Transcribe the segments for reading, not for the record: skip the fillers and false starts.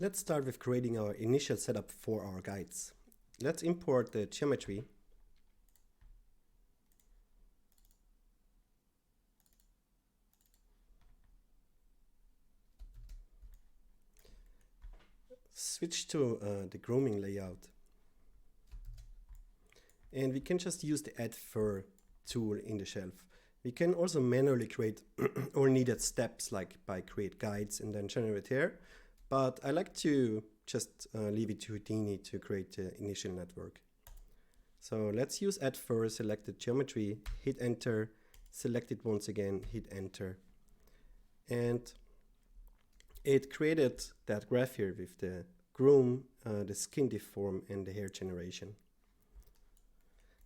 Let's start with creating our initial setup for our guides. Let's import the geometry. Switch to the grooming layout. And we can just use the add fur tool in the shelf. We can also manually create all needed steps, like by create guides and then generate here. But I like to just leave it to Houdini to create the initial network. So let's use add fur, select the geometry, hit enter, select it once again, hit enter. And it created that graph here with the groom, the skin deform, and the hair generation.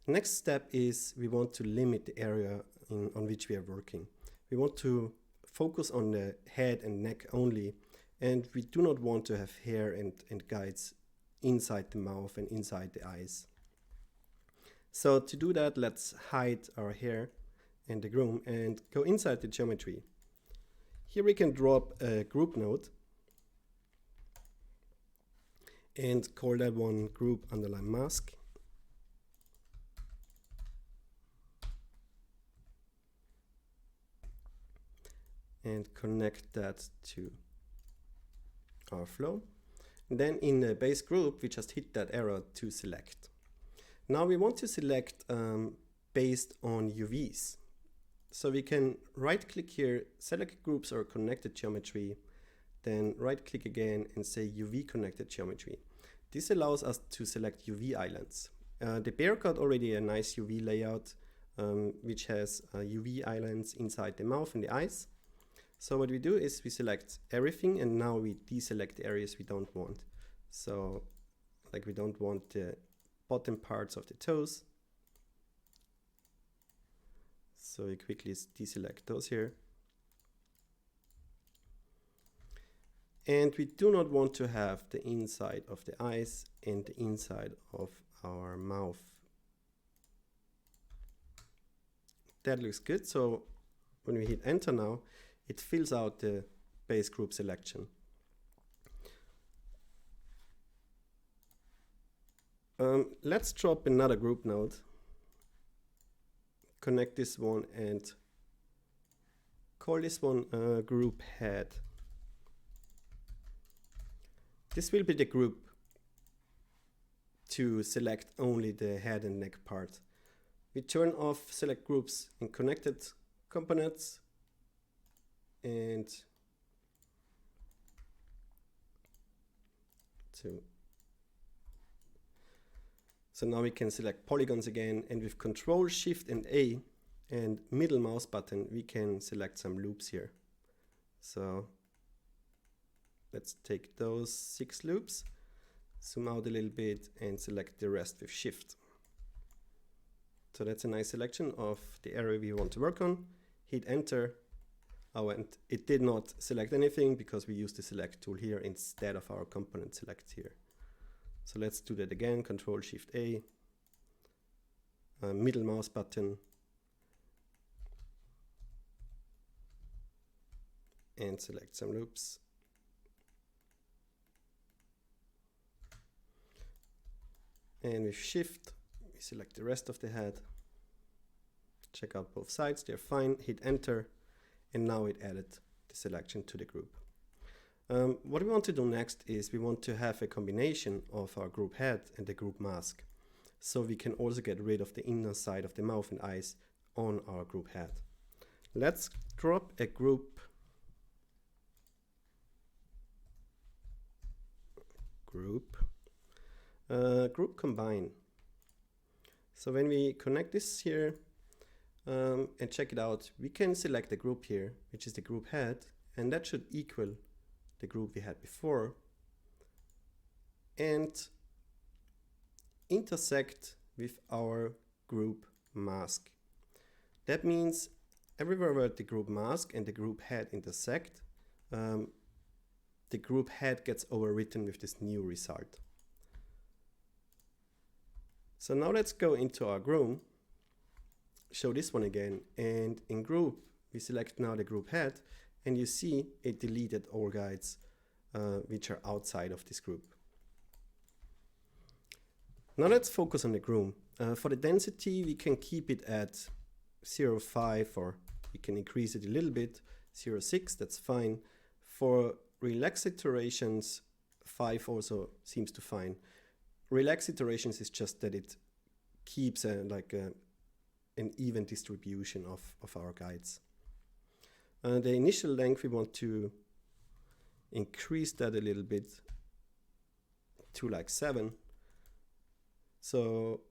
Next step is we want to limit the area on which we are working. We want to focus on the head and neck only, and we do not want to have hair and guides inside the mouth and inside the eyes. So to do that, let's hide our hair and the groom and go inside the geometry. Here we can drop a group node and call that one group underline mask. And connect that to our flow. And then in the base group, we just hit that arrow to select. Now we want to select based on UVs. So we can right click here, select groups or connected geometry, then right click again and say UV connected geometry. This allows us to select UV islands. The bear got already a nice UV layout, which has UV islands inside the mouth and the eyes. So what we do is we select everything, and now we deselect the areas we don't want. So like we don't want the bottom parts of the toes. So we quickly deselect those here. And we do not want to have the inside of the eyes and the inside of our mouth. That looks good. So when we hit enter now, it fills out the base group selection. Let's drop another group node, connect this one and call this one group head. This will be the group to select only the head and neck part. We turn off select groups in connected components, and so now we can select polygons again, and with Control Shift and A and middle mouse button we can select some loops here. So let's take those 6 loops, zoom out a little bit and select the rest with Shift. So that's a nice selection of the area we want to work on. Hit enter. Oh, and it did not select anything because we used the select tool here instead of our component select here. So let's do that again, Control Shift A, middle mouse button, and select some loops. And with Shift, we select the rest of the head. Check out both sides, they're fine, hit enter. And now it added the selection to the group. What we want to do next is we want to have a combination of our group head and the group mask. So we can also get rid of the inner side of the mouth and eyes on our group head. Let's drop a group combine. So when we connect this here, and check it out, we can select the group here, which is the group head, and that should equal the group we had before, and intersect with our group mask. That means everywhere where the group mask and the group head intersect, the group head gets overwritten with this new result. So now let's go into our groom, show this one again, and in group we select now the group head, and you see it deleted all guides which are outside of this group. Now let's focus on the groom. For the density, we can keep it at 0.5, or we can increase it a little bit, 0.6, that's fine. For relaxed iterations, 5 also seems to fine. Relaxed iterations is just that it keeps an even distribution of our guides. The initial length, we want to increase that a little bit to like 7. So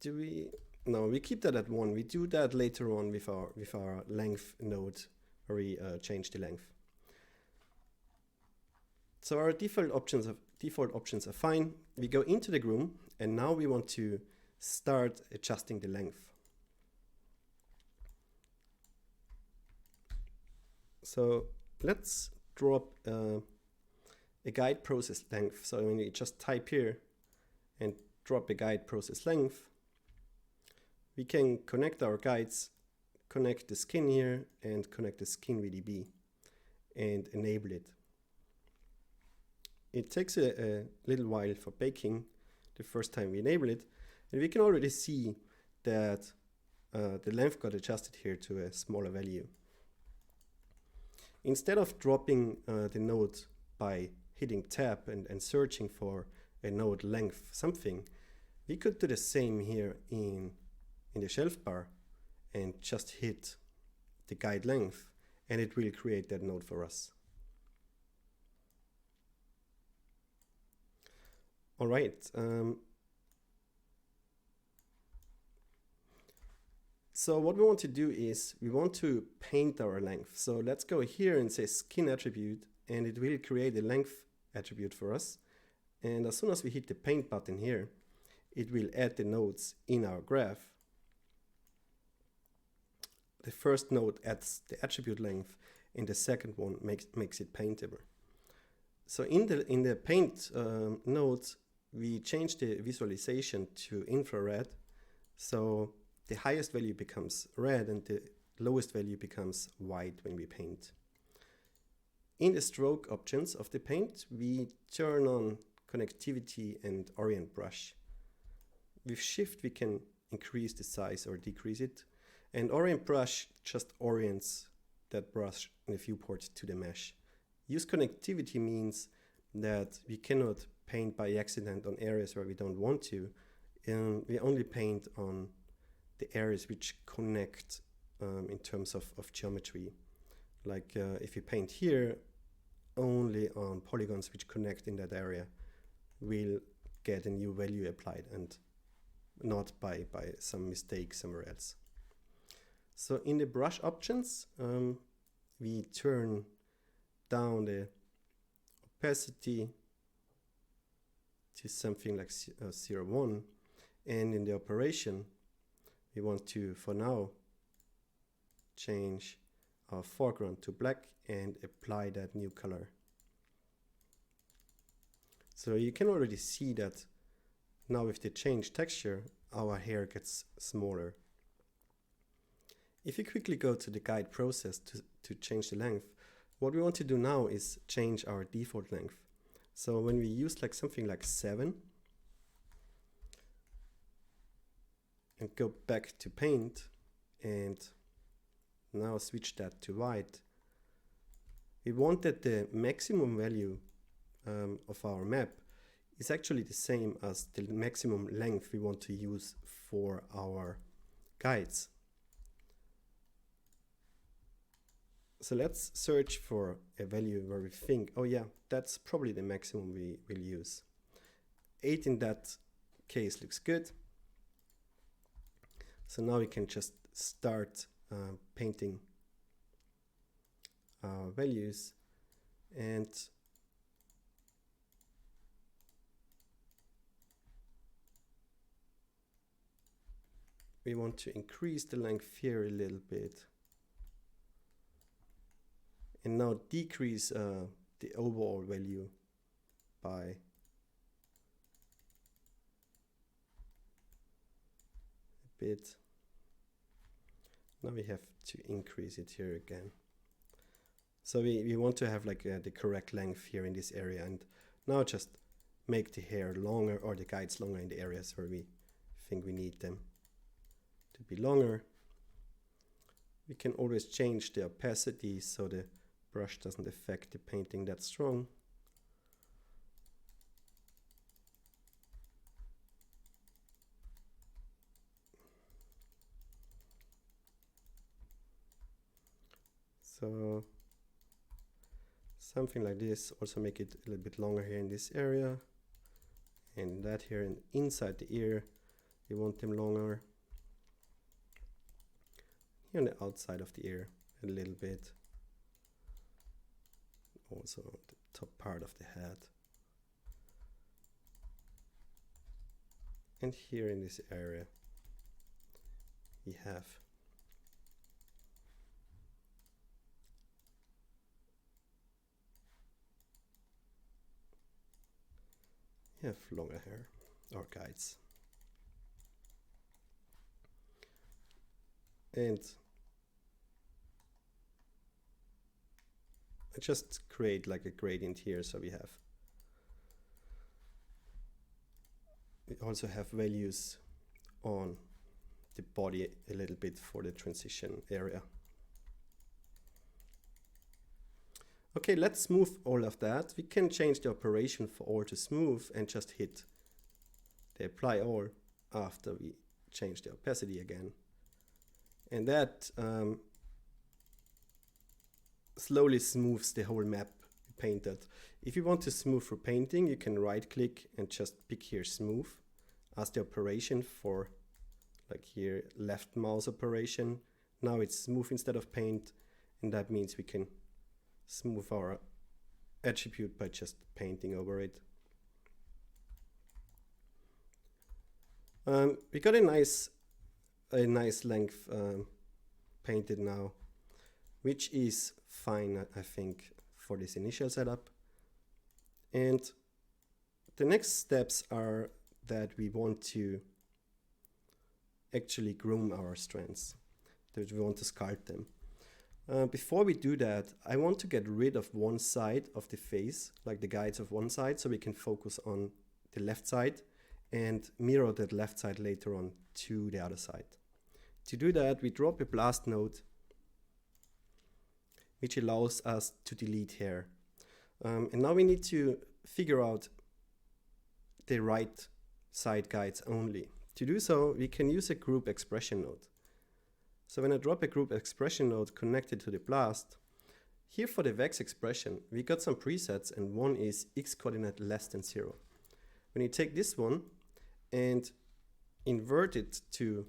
we keep that at 1. We do that later on with our length node, where we change the length. So our default options are fine. We go into the groom, and now we want to start adjusting the length. So let's drop a guide process length. So when you just type here and drop a guide process length, we can connect our guides, connect the skin here, and connect the skin VDB and enable it. It takes a little while for baking the first time we enable it, and we can already see that the length got adjusted here to a smaller value. Instead of dropping the node by hitting tab and searching for a node length something, we could do the same here in the shelf bar and just hit the guide length, and it will create that node for us. All right. So what we want to do is we want to paint our length. So let's go here and say skin attribute, and it will create a length attribute for us. And as soon as we hit the paint button here, it will add the nodes in our graph. The first node adds the attribute length, and the second one makes it paintable. So in the paint node, we change the visualization to infrared. So the highest value becomes red and the lowest value becomes white when we paint. In the stroke options of the paint, we turn on connectivity and orient brush. With shift, we can increase the size or decrease it. And orient brush just orients that brush in the viewport to the mesh. Use connectivity means that we cannot paint by accident on areas where we don't want to. We only paint on the areas which connect in terms of geometry. Like if you paint here, only on polygons which connect in that area will get a new value applied, and not by some mistake somewhere else. So in the brush options, we turn down the opacity to something like 0.1, and in the operation, we want to, for now, change our foreground to black and apply that new color. So you can already see that now with the change texture, our hair gets smaller. If you quickly go to the guide process to change the length, what we want to do now is change our default length. So when we use like something like 7 and go back to paint and now switch that to white, we want that the maximum value of our map is actually the same as the maximum length we want to use for our guides. So let's search for a value where we think, oh yeah, that's probably the maximum we will use. 8 in that case looks good. So now we can just start painting our values, and we want to increase the length here a little bit. And now decrease the overall value by a bit. Now we have to increase it here again. So we want to have like the correct length here in this area, and now just make the hair longer, or the guides longer in the areas where we think we need them to be longer. We can always change the opacity so the brush doesn't affect the painting that strong. So something like this, also make it a little bit longer here in this area, and that here, and inside the ear we want them longer. Here on the outside of the ear a little bit, also on the top part of the head, and here in this area we have longer hair or guides. And I just create like a gradient here, so we also have values on the body a little bit for the transition area. Okay, let's smooth all of that. We can change the operation for all to smooth and just hit the apply all after we change the opacity again. And that slowly smooths the whole map we painted. If you want to smooth through painting, you can right click and just pick here smooth as the operation for, like here, left mouse operation. Now it's smooth instead of paint, and that means we can smooth our attribute by just painting over it. We got a nice length painted now, which is fine, I think, for this initial setup. And the next steps are that we want to actually groom our strands, that we want to sculpt them. Before we do that, I want to get rid of one side of the face, like the guides of one side, so we can focus on the left side and mirror that left side later on to the other side. To do that, we drop a blast node, which allows us to delete hair. And now we need to figure out the right side guides only. To do so, we can use a group expression node. So when I drop a group expression node connected to the blast, here for the wax expression, we got some presets, and one is x coordinate less than 0. When you take this one and invert it to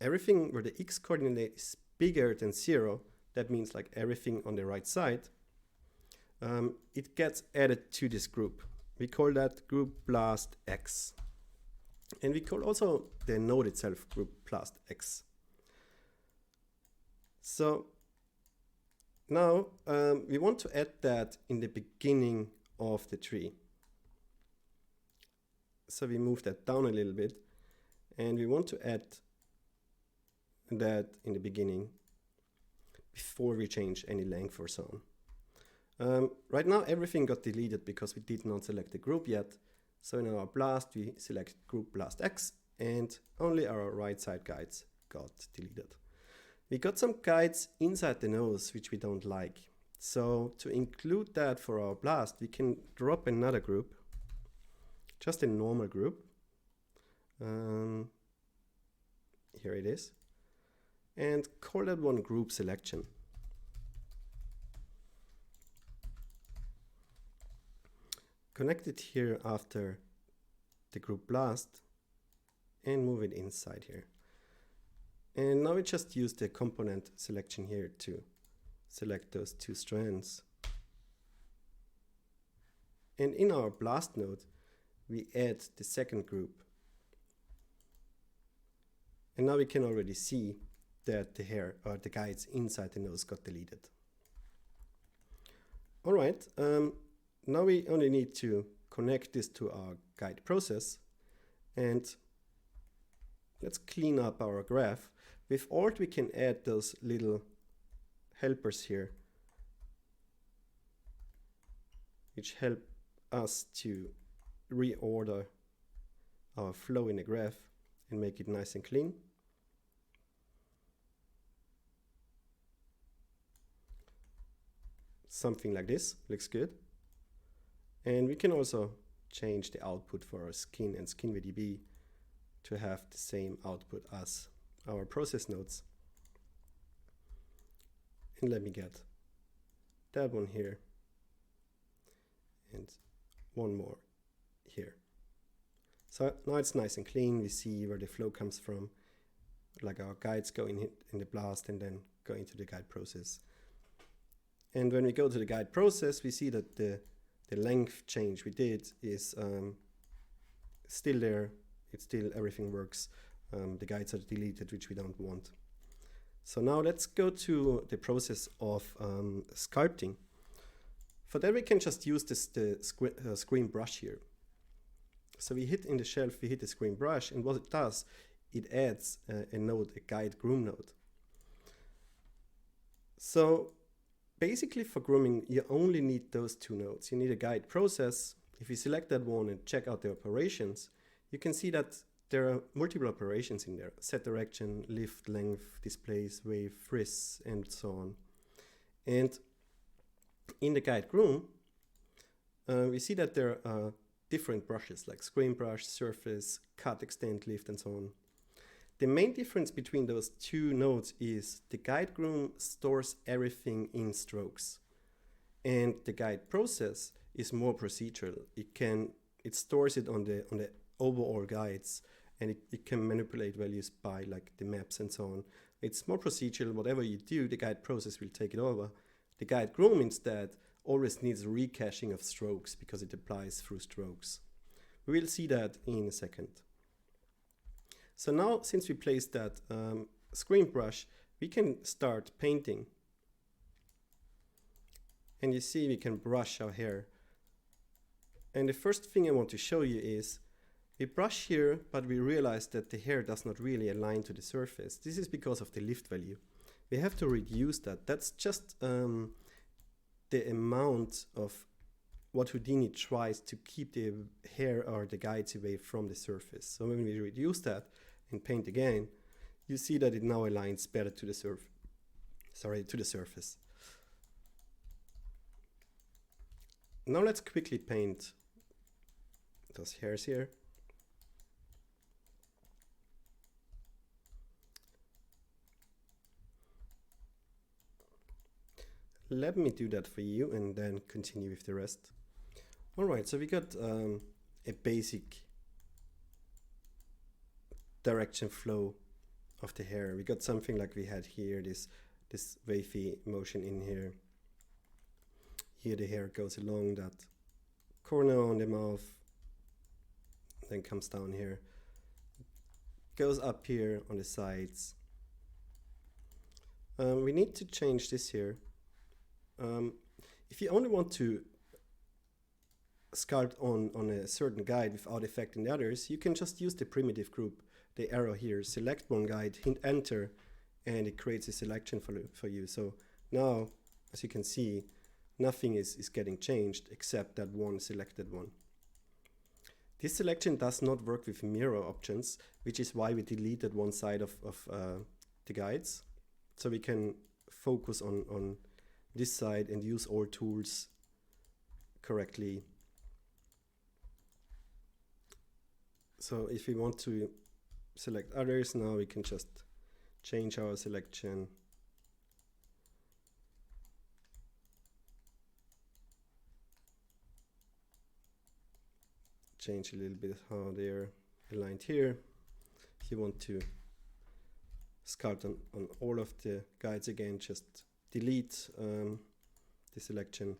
everything where the x coordinate is bigger than 0, that means like everything on the right side, it gets added to this group. We call that group blast x. And we call also the node itself group blast x. So now we want to add that in the beginning of the tree. So we move that down a little bit, and we want to add that in the beginning before we change any length or so on. Right now everything got deleted because we did not select the group yet. So in our blast we select group blast X, and only our right side guides got deleted. We got some guides inside the nose which we don't like. So to include that for our blast, we can drop another group, just a normal group. Here it is. And call that one group selection. Connect it here after the group blast and move it inside here. And now we just use the component selection here to select those two strands. And in our blast node, we add the second group. And now we can already see that the hair or the guides inside the nose got deleted. All right, now we only need to connect this to our guide process, and let's clean up our graph. With Alt we can add those little helpers here, which help us to reorder our flow in the graph and make it nice and clean. Something like this looks good. And we can also change the output for our skin and SkinVDB to have the same output as our process nodes. And let me get that one here and one more here. So now it's nice and clean. We see where the flow comes from, like our guides go in the blast and then go into the guide process. And when we go to the guide process, we see that the length change we did is still there. It's still, everything works. The guides are deleted, which we don't want. So now let's go to the process of sculpting. For that we can just use the screen brush here. So we hit in the shelf, we hit the screen brush, and what it does, it adds a node, a guide groom node. So basically for grooming, you only need those two nodes. You need a guide process. If you select that one and check out the operations, you can see that there are multiple operations in there. Set direction, lift, length, displace, wave, frizz, and so on. And in the guide groom, we see that there are different brushes like screen brush, surface, cut, extend, lift, and so on. The main difference between those two nodes is the guide groom stores everything in strokes, and the guide process is more procedural. It stores it on the overall guides, and it can manipulate values by like the maps and so on. It's more procedural. Whatever you do, the guide process will take it over. The guide groom instead always needs recaching of strokes because it applies through strokes. We will see that in a second. So now, since we placed that screen brush, we can start painting. And you see we can brush our hair. And the first thing I want to show you is we brush here, but we realize that the hair does not really align to the surface. This is because of the lift value. We have to reduce that. That's just the amount of what Houdini tries to keep the hair or the guides away from the surface. So when we reduce that and paint again, you see that it now aligns better to the surface. Now let's quickly paint those hairs here. Let me do that for you and then continue with the rest. All right, so we got a basic direction flow of the hair. We got something like we had here, this wavy motion in here. Here the hair goes along that corner on the mouth, then comes down here, goes up here on the sides. We need to change this here. If you only want to sculpt on a certain guide without affecting the others, you can just use the primitive group, the arrow here, select one guide, hit enter, and it creates a selection for you. So now, as you can see, nothing is getting changed except that one selected one. This selection does not work with mirror options, which is why we deleted one side of the guides. So we can focus on this side and use all tools correctly. So if we want to select others, now we can just change our selection. Change a little bit how they're aligned here. If you want to sculpt on all of the guides again, just delete the selection.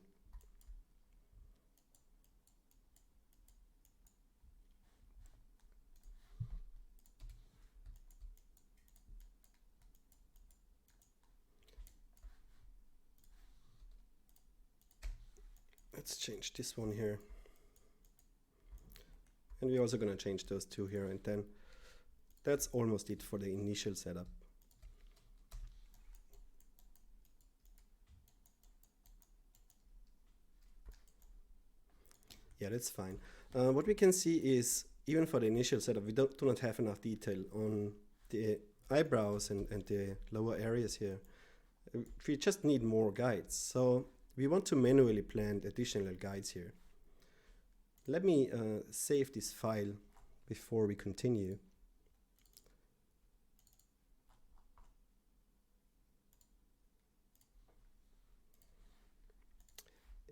Let's change this one here. And we're also going to change those two here, and then that's almost it for the initial setup. Yeah, that's fine. What we can see is, even for the initial setup, we do not have enough detail on the eyebrows and the lower areas here. We just need more guides. So we want to manually plant additional guides here. Let me save this file before we continue.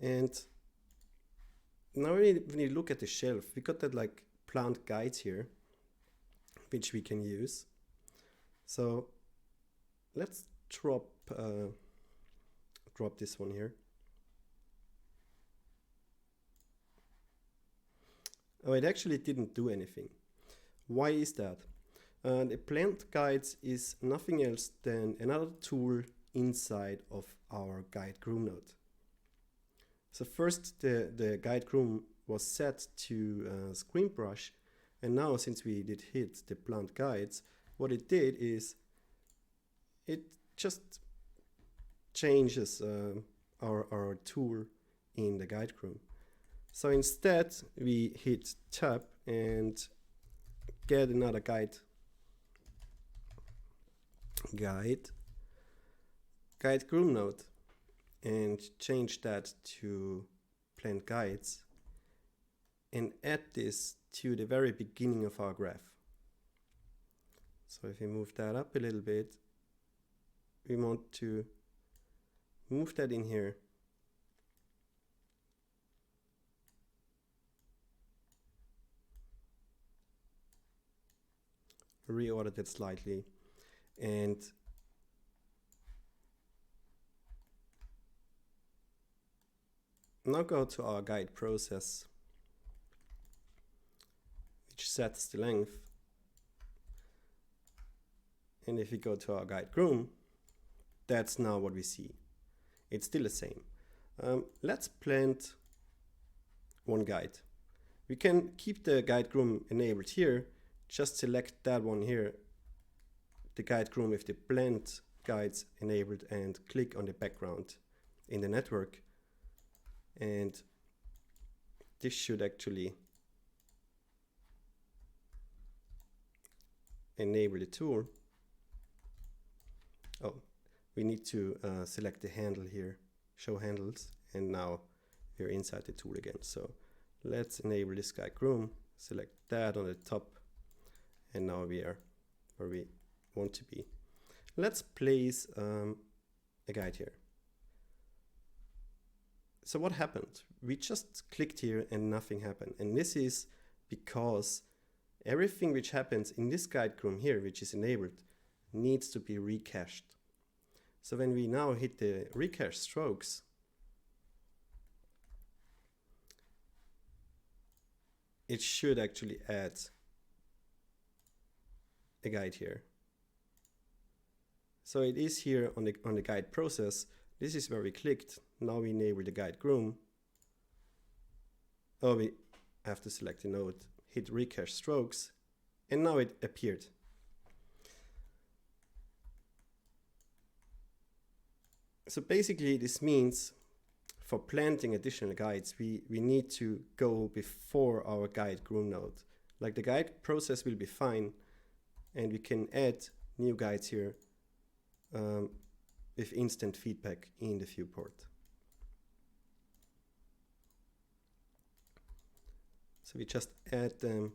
And now when you look at the shelf, we got that like plant guides here, which we can use. So let's drop this one here. Oh, it actually didn't do anything. Why is that? The plant guides is nothing else than another tool inside of our guide groom node. So first the guide groom was set to screen brush, and now since we did hit the plant guides, what it did is it just changes our tool in the guide groom. So instead we hit tab and get another guide groom node and change that to plant guides and add this to the very beginning of our graph. So if we move that up a little bit, we want to move that in here. Reorder that slightly, and now go to our guide process, which sets the length. And if we go to our guide groom, that's now what we see. It's still the same. Let's plant one guide. We can keep the guide groom enabled here. Just select that one here, the guide groom with the plant guides enabled, and click on the background in the network. And this should actually enable the tool. Oh, we need to select the handle here, show handles, and now we're inside the tool again. So let's enable this guide groom, select that on the top, and now we are where we want to be. Let's place a guide here. So what happened? We just clicked here and nothing happened. And this is because everything which happens in this guide groom here, which is enabled, needs to be recached. So when we now hit the recache strokes, it should actually add a guide here. So it is here on the guide process. This is where we clicked. Now we enable the guide groom. Oh, we have to select the node, hit recache strokes, and now it appeared. So basically this means for planting additional guides, we need to go before our guide groom node. Like the guide process will be fine, and we can add new guides here with instant feedback in the viewport. So we just add them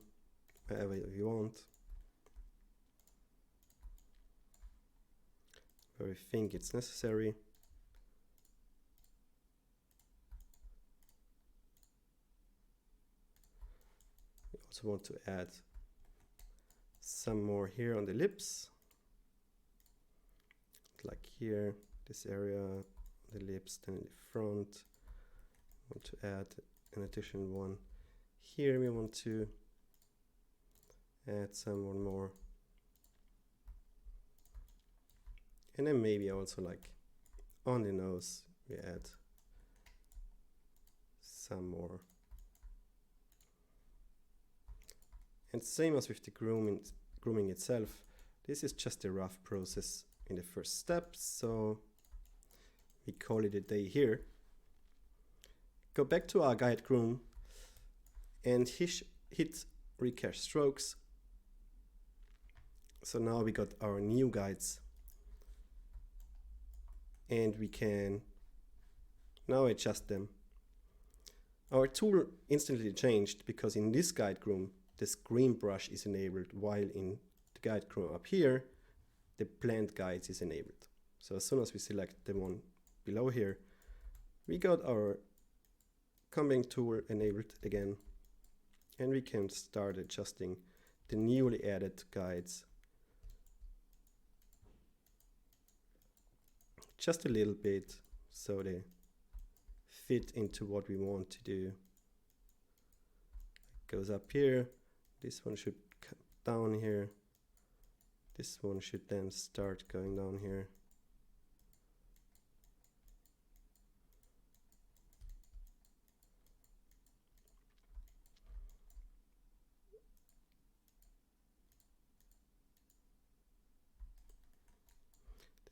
wherever we want, where we think it's necessary. We also want to add some more here on the lips, like here, this area, the lips, then in the front. We want to add an additional one. Here we want to add one more. And then maybe also like on the nose, we add some more. And same as with the grooming itself, this is just a rough process in the first step, so we call it a day here. Go back to our guide groom, and hit recache strokes. So now we got our new guides, and we can now adjust them. Our tool instantly changed because in this guide groom the screen brush is enabled, while in the guide groom up here the blend guides is enabled. So as soon as we select the one below here, we got our combing tool enabled again, and we can start adjusting the newly added guides just a little bit so they fit into what we want to do. It goes up here, this one should come down here, this one should then start going down here.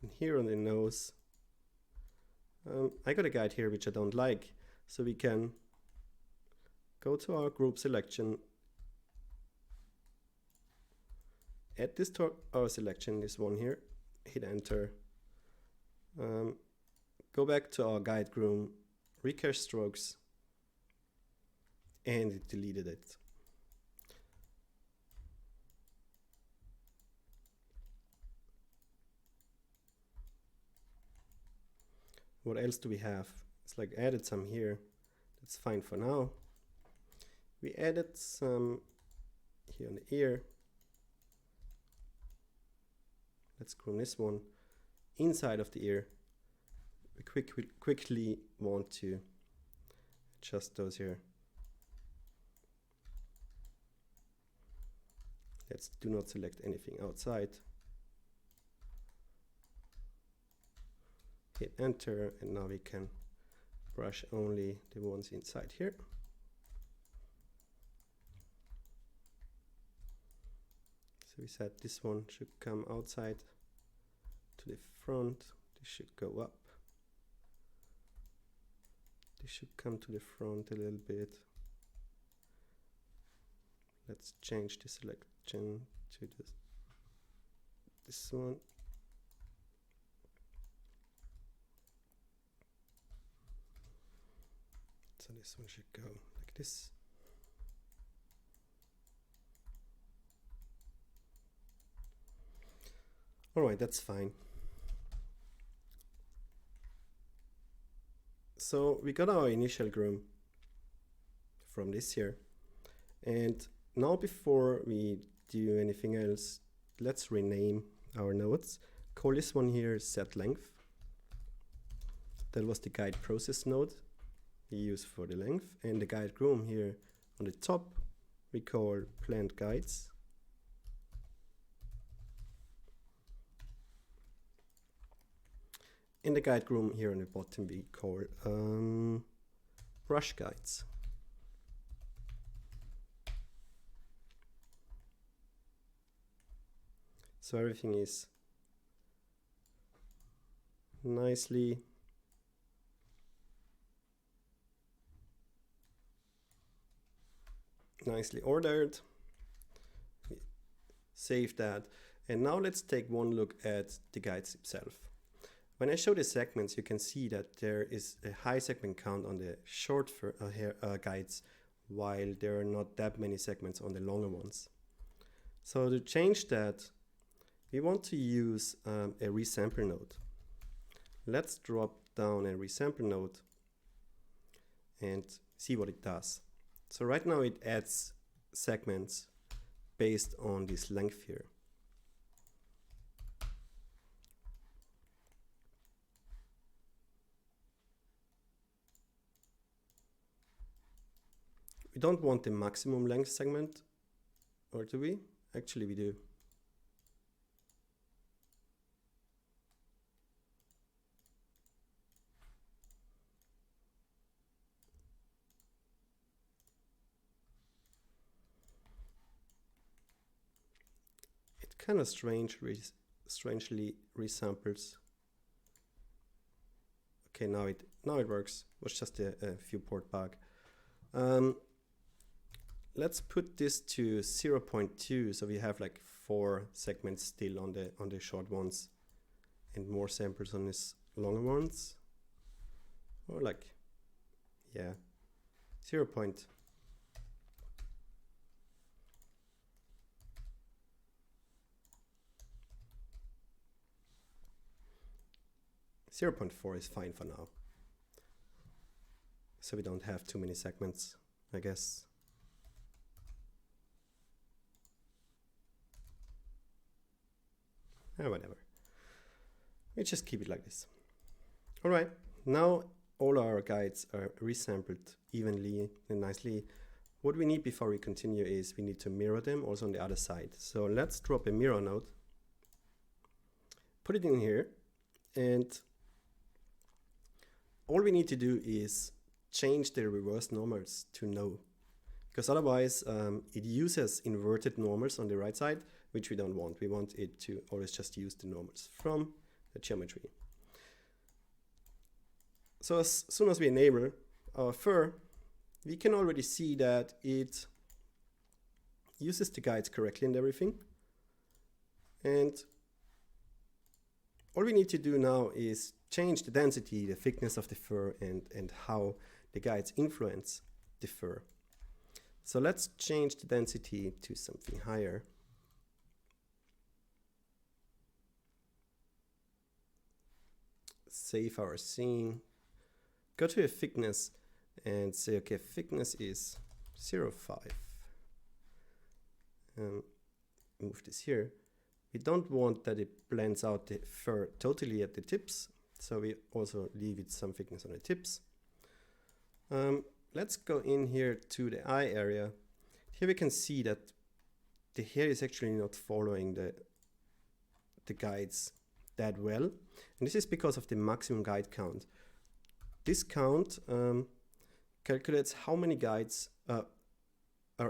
Then here on the nose, I got a guide here which I don't like, so we can go to our group selection, add this to our selection, this one here, hit enter, go back to our guide groom, recache strokes, and it deleted it. What else do we have? It's like added some here. That's fine for now. We added some here on the ear. Let's groom this one inside of the ear. We quickly want to adjust those here. Let's do not select anything outside. Hit enter, and now we can brush only the ones inside here. So we said this one should come outside to the front, this should go up. This should come to the front a little bit. Let's change the selection to this one. So this one should go like this. Alright, that's fine. So we got our initial groom from this here, and now before we do anything else, let's rename our nodes. Call this one here set length. That was the guide process node we use for the length, and the guide groom here on the top we call blend guides. In the guide groom here on the bottom we call brush guides. So everything is nicely ordered. Save that, and now let's take one look at the guides itself. When I show the segments, you can see that there is a high segment count on the short guides, while there are not that many segments on the longer ones. So to change that, we want to use a resample node. Let's drop down a resample node and see what it does. So right now it adds segments based on this length here. We don't want the maximum length segment, or do we? Actually we do. It kind of strangely resamples. Okay, now it works. It was just a viewport bug. let's put this to 0.2, so we have like 4 segments still on the short ones and more samples on these longer ones. Or like, yeah, 0.0.4 is fine for now. So we don't have too many segments, I guess. Whatever. We just keep it like this. All right, now all our guides are resampled evenly and nicely. What we need before we continue is we need to mirror them also on the other side. So let's drop a mirror node, put it in here, and all we need to do is change the reverse normals to no, because otherwise it uses inverted normals on the right side, which we don't want. We want it to always just use the normals from the geometry. So as soon as we enable our fur, we can already see that it uses the guides correctly and everything. And all we need to do now is change the density, the thickness of the fur, and how the guides influence the fur. So let's change the density to something higher. Save our scene. Go to a thickness and say, okay, thickness is 0.5. Move this here. We don't want that it blends out the fur totally at the tips, so we also leave it some thickness on the tips. Let's go in here to the eye area. Here we can see that the hair is actually not following the guides that well, and this is because of the maximum guide count. This count calculates how many guides are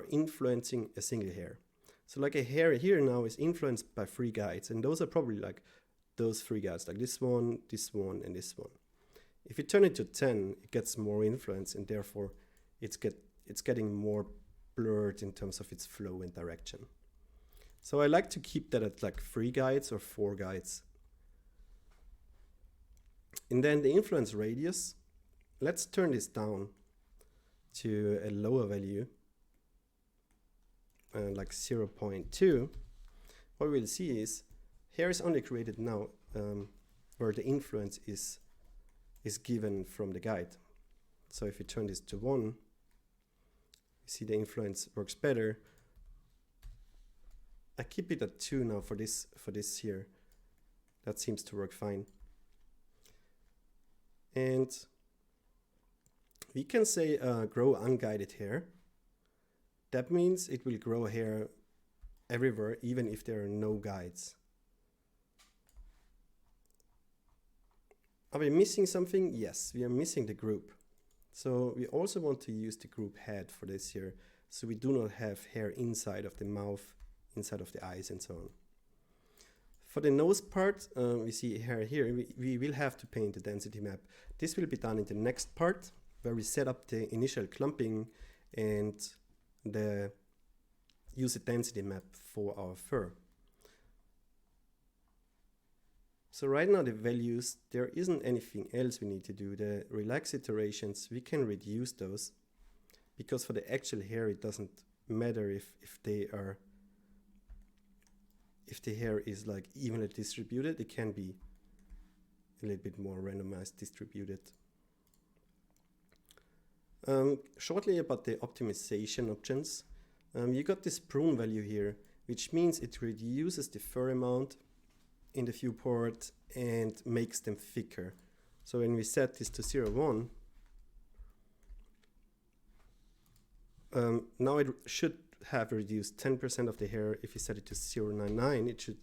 influencing a single hair. So like a hair here now is influenced by 3 guides, and those are probably like those 3 guides, like this one, and this one. If you turn it to 10, it gets more influence, and therefore it's getting more blurred in terms of its flow and direction. So I like to keep that at like 3 guides or 4 guides. And then the influence radius, let's turn this down to a lower value, like 0.2. What we'll see is hair is only created now where the influence is given from the guide. So if you turn this to 1, you see the influence works better. I keep it at 2 now for this here. That seems to work fine. And we can say grow unguided hair. That means it will grow hair everywhere, even if there are no guides. Are we missing something? Yes, we are missing the group. So we also want to use the group head for this here, so we do not have hair inside of the mouth, inside of the eyes, and so on. For the nose part, we see hair here. We will have to paint the density map. This will be done in the next part, where we set up the initial clumping and use a density map for our fur. So right now the values, there isn't anything else we need to do. The relax iterations, we can reduce those, because for the actual hair it doesn't matter if the hair is like evenly distributed. It can be a little bit more randomized distributed. Shortly about the optimization options. You got this prune value here, which means it reduces the fur amount in the viewport and makes them thicker. So when we set this to 0.1, now it should have reduced 10% of the hair. If you set it to 0.99, it should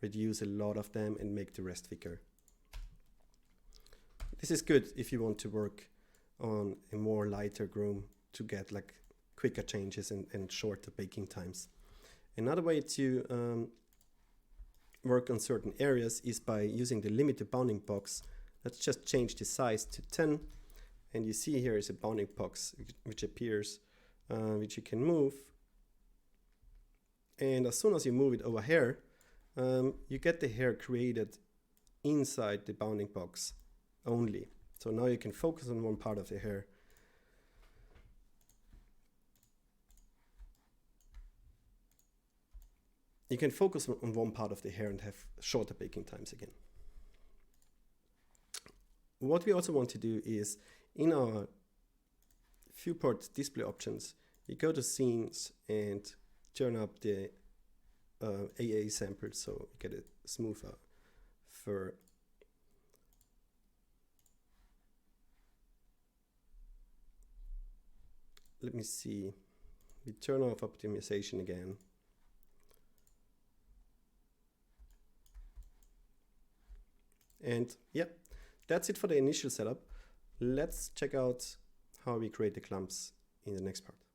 reduce a lot of them and make the rest thicker. This is good if you want to work on a more lighter groom to get like quicker changes and shorter baking times. Another way to work on certain areas is by using the limited bounding box. Let's just change the size to 10, and you see here is a bounding box which appears which you can move. And as soon as you move it over here, you get the hair created inside the bounding box only. So now you can focus on one part of the hair. You can focus on one part of the hair and have shorter baking times again. What we also want to do is, in our viewport display options, we go to scenes and turn up the AA sample so we get a smoother fur. Let me see. We turn off optimization again. And yeah, that's it for the initial setup. Let's check out how we create the clumps in the next part.